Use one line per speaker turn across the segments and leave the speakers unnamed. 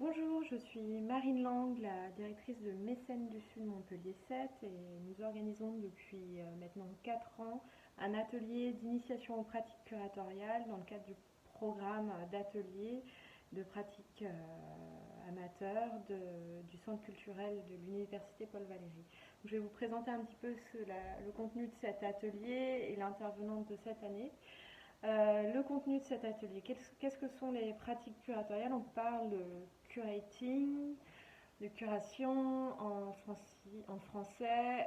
Bonjour, je suis Marine Lang, la directrice de Mécènes du Sud Montpellier 7 et nous organisons depuis maintenant 4 ans un atelier d'initiation aux pratiques curatoriales dans le cadre du programme d'ateliers de pratiques amateurs du centre culturel de l'université Paul Valéry. Je vais vous présenter un petit peu le contenu de cet atelier et l'intervenante de cette année. Le contenu de cet atelier, qu'est-ce que sont les pratiques curatoriales? On parle de curating, de curation en français,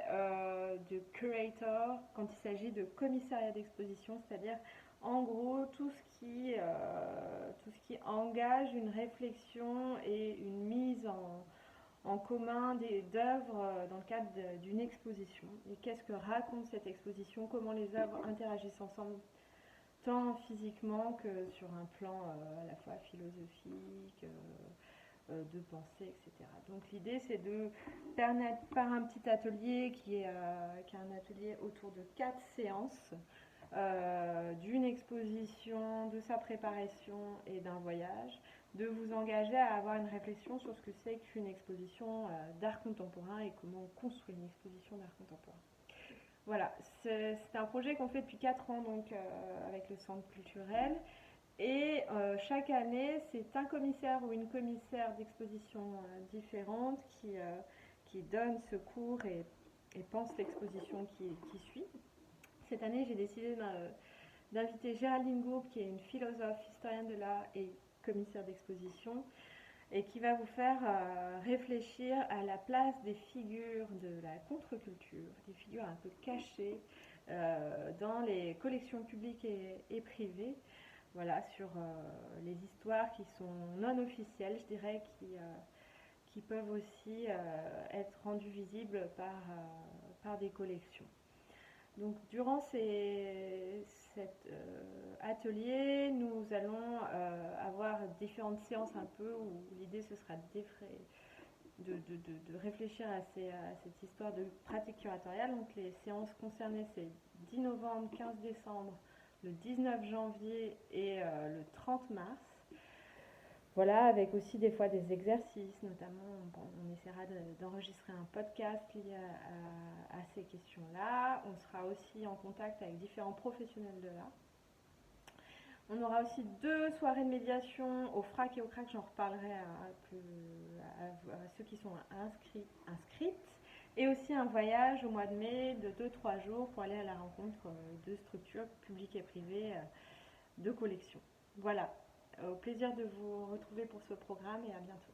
de curator quand il s'agit de commissariat d'exposition, c'est-à-dire en gros tout ce qui engage une réflexion et une mise en commun d'œuvres dans le cadre d'une exposition. Et qu'est-ce que raconte cette exposition? Comment les œuvres interagissent ensemble tant physiquement que sur un plan à la fois philosophique, de pensée, etc. Donc l'idée c'est de permettre par un petit atelier qui est un atelier autour de 4 séances, d'une exposition, de sa préparation et d'un voyage, de vous engager à avoir une réflexion sur ce que c'est qu'une exposition d'art contemporain et comment on construit une exposition d'art contemporain. Voilà, c'est un projet qu'on fait depuis 4 ans donc, avec le centre culturel. Et chaque année, c'est un commissaire ou une commissaire d'exposition différente qui donne ce cours et pense l'exposition qui suit. Cette année, j'ai décidé d'inviter Géraldine Gourbe, qui est une philosophe, historienne de l'art et commissaire d'exposition, et qui va vous faire réfléchir à la place des figures de la contre-culture, des figures un peu cachées dans les collections publiques et privées, voilà, sur les histoires qui sont non officielles, je dirais, qui peuvent aussi être rendues visibles par des collections. Donc durant cet atelier, nous allons avoir différentes séances un peu où l'idée ce sera de réfléchir à cette histoire de pratique curatoriale. Donc les séances concernées c'est 10 novembre, 15 décembre, le 19 janvier et le 30 mars. Voilà, avec aussi des fois des exercices, notamment on essaiera d'enregistrer un podcast lié à ces questions-là. On sera aussi en contact avec différents professionnels de l'art. On aura aussi 2 soirées de médiation au FRAC et au CRAC, j'en reparlerai à ceux qui sont inscrites. Et aussi un voyage au mois de mai de 2-3 jours pour aller à la rencontre de structures publiques et privées de collections. Voilà, au plaisir de vous retrouver pour ce programme et à bientôt.